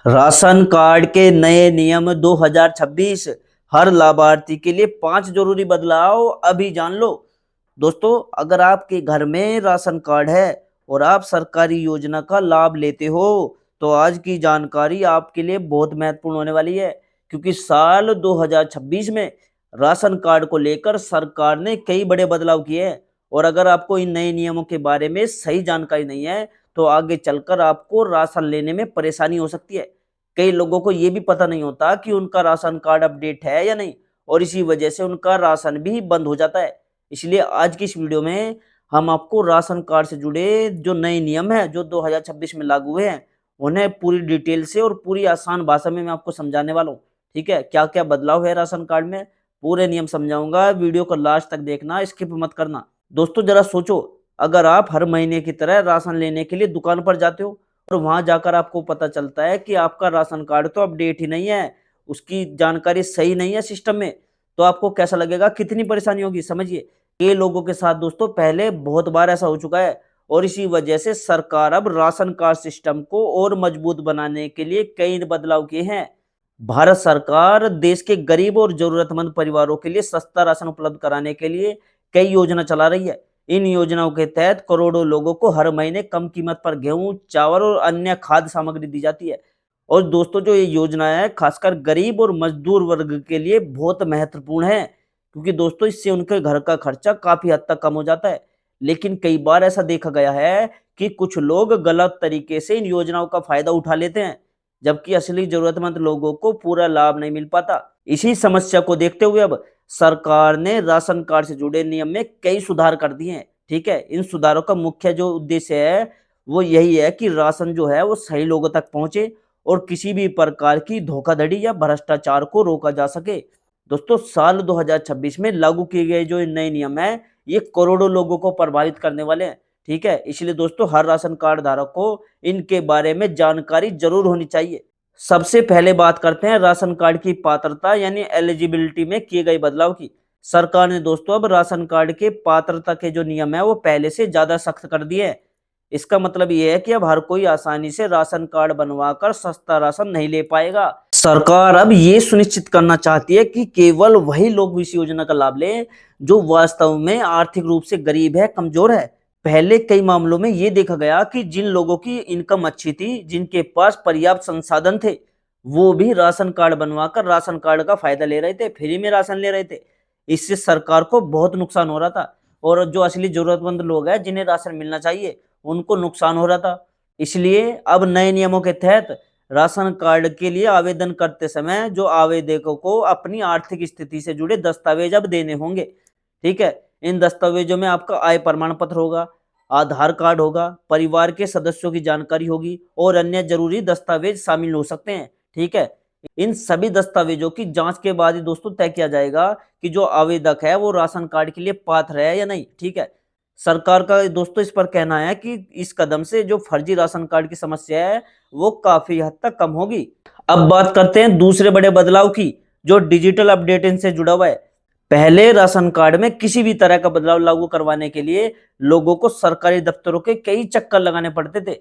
Ration card के नए नियम 2026 हर लाभार्थी के लिए 5 जरूरी बदलाव अभी जान लो। दोस्तों, अगर आपके घर में राशन कार्ड है और आप सरकारी योजना का लाभ लेते हो तो आज की जानकारी आपके लिए बहुत महत्वपूर्ण होने वाली है, क्योंकि साल 2026 में राशन कार्ड को लेकर सरकार ने कई बड़े बदलाव किए हैं। और अगर आपको इन नए नियमों के बारे में सही जानकारी नहीं है तो आगे चलकर आपको राशन लेने में परेशानी हो सकती है। कई लोगों को ये भी पता नहीं होता कि उनका राशन कार्ड अपडेट है या नहीं, और इसी वजह से उनका राशन भी बंद हो जाता है। इसलिए आज की इस वीडियो में हम आपको राशन कार्ड से जुड़े जो नए नियम हैं जो 2026 में लागू हुए हैं उन्हें पूरी डिटेल से और पूरी आसान भाषा में मैं आपको समझाने वाला हूँ। ठीक है, क्या क्या बदलाव है राशन कार्ड में, पूरे नियम समझाऊंगा। वीडियो को लास्ट तक देखना, स्किप मत करना। दोस्तों, जरा सोचो, अगर आप हर महीने की तरह राशन लेने के लिए दुकान पर जाते हो और वहां जाकर आपको पता चलता है कि आपका राशन कार्ड तो अपडेट ही नहीं है, उसकी जानकारी सही नहीं है सिस्टम में, तो आपको कैसा लगेगा, कितनी परेशानी होगी। समझिए, ये लोगों के साथ दोस्तों पहले बहुत बार ऐसा हो चुका है, और इसी वजह से सरकार अब राशन कार्ड सिस्टम को और मजबूत बनाने के लिए कई बदलाव किए हैं। भारत सरकार देश के गरीब और जरूरतमंद परिवारों के लिए सस्ता राशन उपलब्ध कराने के लिए कई योजना चला रही है। इन योजनाओं के तहत करोड़ों लोगों को हर महीने कम कीमत पर गेहूं, चावल और अन्य खाद्य सामग्री दी जाती है। और दोस्तों, जो ये योजना है खासकर गरीब और मजदूर वर्ग के लिए बहुत महत्वपूर्ण है, क्योंकि दोस्तों इससे उनके घर का खर्चा काफी हद तक कम हो जाता है। लेकिन कई बार ऐसा देखा गया है कि कुछ लोग गलत तरीके से इन योजनाओं का फायदा उठा लेते हैं, जबकि असली जरूरतमंद लोगों को पूरा लाभ नहीं मिल पाता। इसी समस्या को देखते हुए अब सरकार ने राशन कार्ड से जुड़े नियम में कई सुधार कर दिए हैं। ठीक है, इन सुधारों का मुख्य जो उद्देश्य है वो यही है कि राशन जो है वो सही लोगों तक पहुंचे और किसी भी प्रकार की धोखाधड़ी या भ्रष्टाचार को रोका जा सके। दोस्तों, साल 2026 में लागू किए गए जो नए नियम है ये करोड़ों लोगों को प्रभावित करने वाले हैं। ठीक है, इसलिए दोस्तों हर राशन कार्ड धारक को इनके बारे में जानकारी जरूर होनी चाहिए। सबसे पहले बात करते हैं राशन कार्ड की पात्रता यानी एलिजिबिलिटी में किए गए बदलाव की। सरकार ने दोस्तों अब राशन कार्ड के पात्रता के जो नियम है वो पहले से ज्यादा सख्त कर दिए हैं। इसका मतलब ये है कि अब हर कोई आसानी से राशन कार्ड बनवाकर सस्ता राशन नहीं ले पाएगा। सरकार अब ये सुनिश्चित करना चाहती है कि केवल वही लोग इस योजना का लाभ लें जो वास्तव में आर्थिक रूप से गरीब है, कमजोर है। पहले कई मामलों में ये देखा गया कि जिन लोगों की इनकम अच्छी थी, जिनके पास पर्याप्त संसाधन थे, वो भी राशन कार्ड बनवाकर राशन कार्ड का फायदा ले रहे थे, फ्री में राशन ले रहे थे। इससे सरकार को बहुत नुकसान हो रहा था, और जो असली जरूरतमंद लोग हैं जिन्हें राशन मिलना चाहिए उनको नुकसान हो रहा था। इसलिए अब नए नियमों के तहत राशन कार्ड के लिए आवेदन करते समय जो आवेदकों को अपनी आर्थिक स्थिति से जुड़े दस्तावेज अब देने होंगे। ठीक है, इन दस्तावेजों में आपका आय प्रमाण पत्र होगा, आधार कार्ड होगा, परिवार के सदस्यों की जानकारी होगी और अन्य जरूरी दस्तावेज शामिल हो सकते हैं। ठीक है, इन सभी दस्तावेजों की जांच के बाद ही दोस्तों तय किया जाएगा कि जो आवेदक है वो राशन कार्ड के लिए पात्र है या नहीं। ठीक है, सरकार का दोस्तों इस पर कहना है कि इस कदम से जो फर्जी राशन कार्ड की समस्या है वो काफी हद तक कम होगी। अब बात करते हैं दूसरे बड़े बदलाव की, जो डिजिटल अपडेशन से जुड़ा हुआ है। पहले राशन कार्ड में किसी भी तरह का बदलाव लागू करवाने के लिए लोगों को सरकारी दफ्तरों के कई चक्कर लगाने पड़ते थे।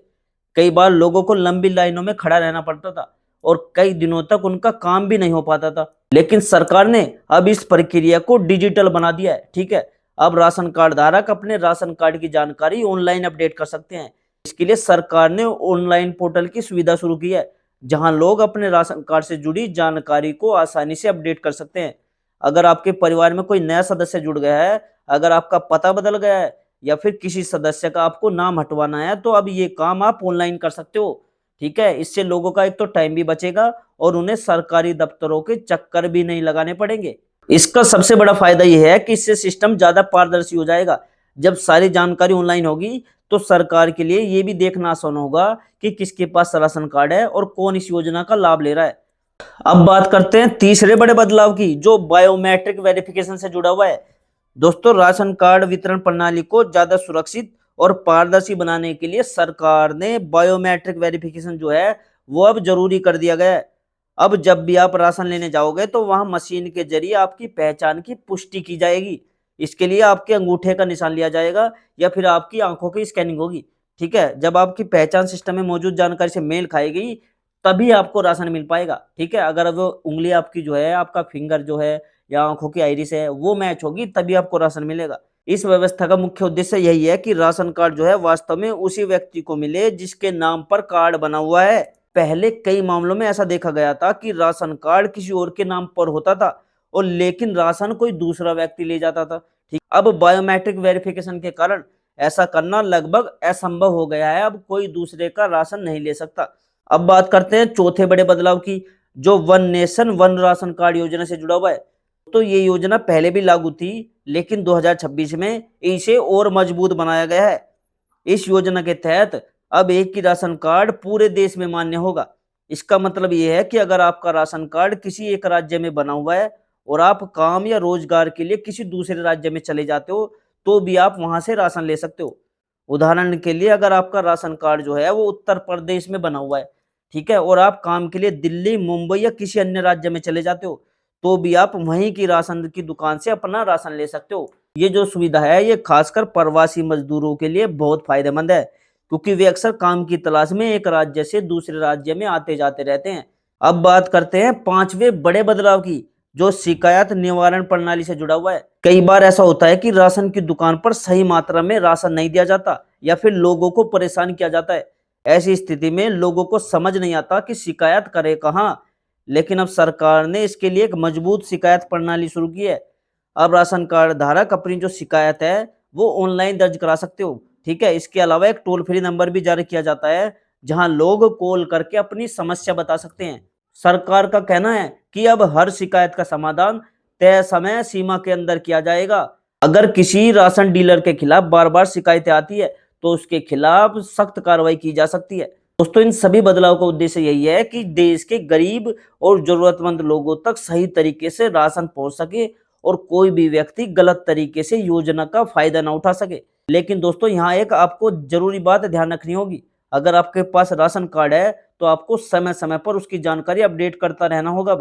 कई बार लोगों को लंबी लाइनों में खड़ा रहना पड़ता था और कई दिनों तक उनका काम भी नहीं हो पाता था। लेकिन सरकार ने अब इस प्रक्रिया को डिजिटल बना दिया है। ठीक है, अब राशन कार्ड धारक अपने राशन कार्ड की जानकारी ऑनलाइन अपडेट कर सकते हैं। इसके लिए सरकार ने ऑनलाइन पोर्टल की सुविधा शुरू की है, जहां लोग अपने राशन कार्ड से जुड़ी जानकारी को आसानी से अपडेट कर सकते हैं। अगर आपके परिवार में कोई नया सदस्य जुड़ गया है, अगर आपका पता बदल गया है या फिर किसी सदस्य का आपको नाम हटवाना है, तो अब ये काम आप ऑनलाइन कर सकते हो। ठीक है, इससे लोगों का एक तो टाइम भी बचेगा और उन्हें सरकारी दफ्तरों के चक्कर भी नहीं लगाने पड़ेंगे। इसका सबसे बड़ा फायदा यह है कि इससे सिस्टम ज्यादा पारदर्शी हो जाएगा। जब सारी जानकारी ऑनलाइन होगी तो सरकार के लिए यह भी देखना आसान होगा कि किसके पास राशन कार्ड है और कौन इस योजना का लाभ ले रहा है। अब बात करते हैं तीसरे बड़े बदलाव की, जो बायोमेट्रिक वेरिफिकेशन से जुड़ा हुआ है। दोस्तों, राशन कार्ड वितरण प्रणाली को ज्यादा सुरक्षित और पारदर्शी बनाने के लिए सरकार ने बायोमेट्रिक वेरिफिकेशन जो है वो अब जरूरी कर दिया गया है। अब जब भी आप राशन लेने जाओगे तो वहां मशीन के जरिए आपकी पहचान की पुष्टि की जाएगी। इसके लिए आपके अंगूठे का निशान लिया जाएगा या फिर आपकी आंखों की स्कैनिंग होगी। ठीक है, जब आपकी पहचान सिस्टम में मौजूद जानकारी से मेल खाएगी तभी आपको राशन मिल पाएगा। ठीक है, अगर वो उंगली आपकी जो है, आपका फिंगर जो है या आंखों की आइरिस है वो मैच होगी तभी आपको राशन मिलेगा। इस व्यवस्था का मुख्य उद्देश्य यही है कि राशन कार्ड जो है वास्तव में उसी व्यक्ति को मिले जिसके नाम पर कार्ड बना हुआ है। पहले कई मामलों में ऐसा देखा गया था कि राशन कार्ड किसी और के नाम पर होता था और लेकिन राशन कोई दूसरा व्यक्ति ले जाता था। ठीक, अब बायोमेट्रिक वेरिफिकेशन के कारण ऐसा करना लगभग असंभव हो गया है। अब कोई दूसरे का राशन नहीं ले सकता। अब बात करते हैं चौथे बड़े बदलाव की, जो one nation one ration card योजना से जुड़ा हुआ है। तो ये योजना पहले भी लागू थी लेकिन 2026 में इसे और मजबूत बनाया गया है। इस योजना के तहत अब एक ही राशन कार्ड पूरे देश में मान्य होगा। इसका मतलब ये है कि अगर आपका राशन कार्ड किसी एक राज्य में बना हुआ है और आप काम या रोजगार के लिए किसी दूसरे राज्य में चले जाते हो तो भी आप वहां से राशन ले सकते हो। उदाहरण के लिए अगर आपका राशन कार्ड जो है वो उत्तर प्रदेश में बना हुआ है, ठीक है, और आप काम के लिए दिल्ली, मुंबई या किसी अन्य राज्य में चले जाते हो तो भी आप वहीं की राशन की दुकान से अपना राशन ले सकते हो। ये जो सुविधा है ये खासकर प्रवासी मजदूरों के लिए बहुत फायदेमंद है क्योंकि वे अक्सर काम की तलाश में एक राज्य से दूसरे राज्य में आते जाते रहते हैं। अब बात करते हैं पांचवें बड़े बदलाव की, जो शिकायत निवारण प्रणाली से जुड़ा हुआ है। कई बार ऐसा होता है कि राशन की दुकान पर सही मात्रा में राशन नहीं दिया जाता या फिर लोगों को परेशान किया जाता है। ऐसी स्थिति में लोगों को समझ नहीं आता कि शिकायत करे कहाँ। लेकिन अब सरकार ने इसके लिए एक मजबूत शिकायत प्रणाली शुरू की है। अब राशन कार्ड धारक अपनी जो शिकायत है वो ऑनलाइन दर्ज करा सकते हो। ठीक है, इसके अलावा एक टोल फ्री नंबर भी जारी किया जाता है जहां लोग कॉल करके अपनी समस्या बता सकते हैं। सरकार का कहना है कि अब हर शिकायत का समाधान तय समय सीमा के अंदर किया जाएगा। अगर किसी राशन डीलर के खिलाफ बार बार शिकायतें आती है तो उसके खिलाफ सख्त कार्रवाई की जा सकती है। दोस्तों, इन सभी बदलाव का उद्देश्य यही है कि देश के गरीब और जरूरतमंद लोगों तक सही तरीके से राशन पहुंच सके और कोई भी व्यक्ति गलत तरीके से योजना का फायदा ना उठा सके। लेकिन दोस्तों, यहाँ एक आपको जरूरी बात ध्यान रखनी होगी। अगर आपके पास राशन कार्ड है तो आपको समय समय पर उसकी जानकारी अपडेट करता रहना होगा।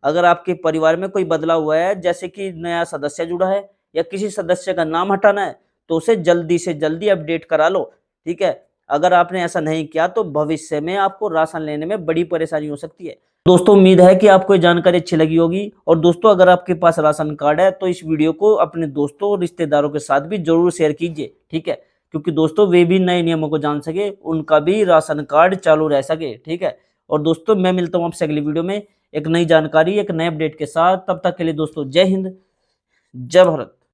अगर आपके परिवार में कोई बदलाव हुआ है, जैसे कि नया सदस्य जुड़ा है या किसी सदस्य का नाम हटाना है, तो उसे जल्दी से जल्दी अपडेट करा लो। ठीक है, अगर आपने ऐसा नहीं किया तो भविष्य में आपको राशन लेने में बड़ी परेशानी हो सकती है। दोस्तों, उम्मीद है कि आपको ये जानकारी अच्छी लगी होगी। और दोस्तों, अगर आपके पास राशन कार्ड है तो इस वीडियो को अपने दोस्तों और रिश्तेदारों के साथ भी जरूर शेयर कीजिए। ठीक है, क्योंकि दोस्तों वे भी नए नियमों को जान सके, उनका भी राशन कार्ड चालू रह सके। ठीक है, और दोस्तों मैं मिलता हूँ आपसे अगली वीडियो में एक नई जानकारी, एक नए अपडेट के साथ। तब तक के लिए दोस्तों जय हिंद, जय भारत।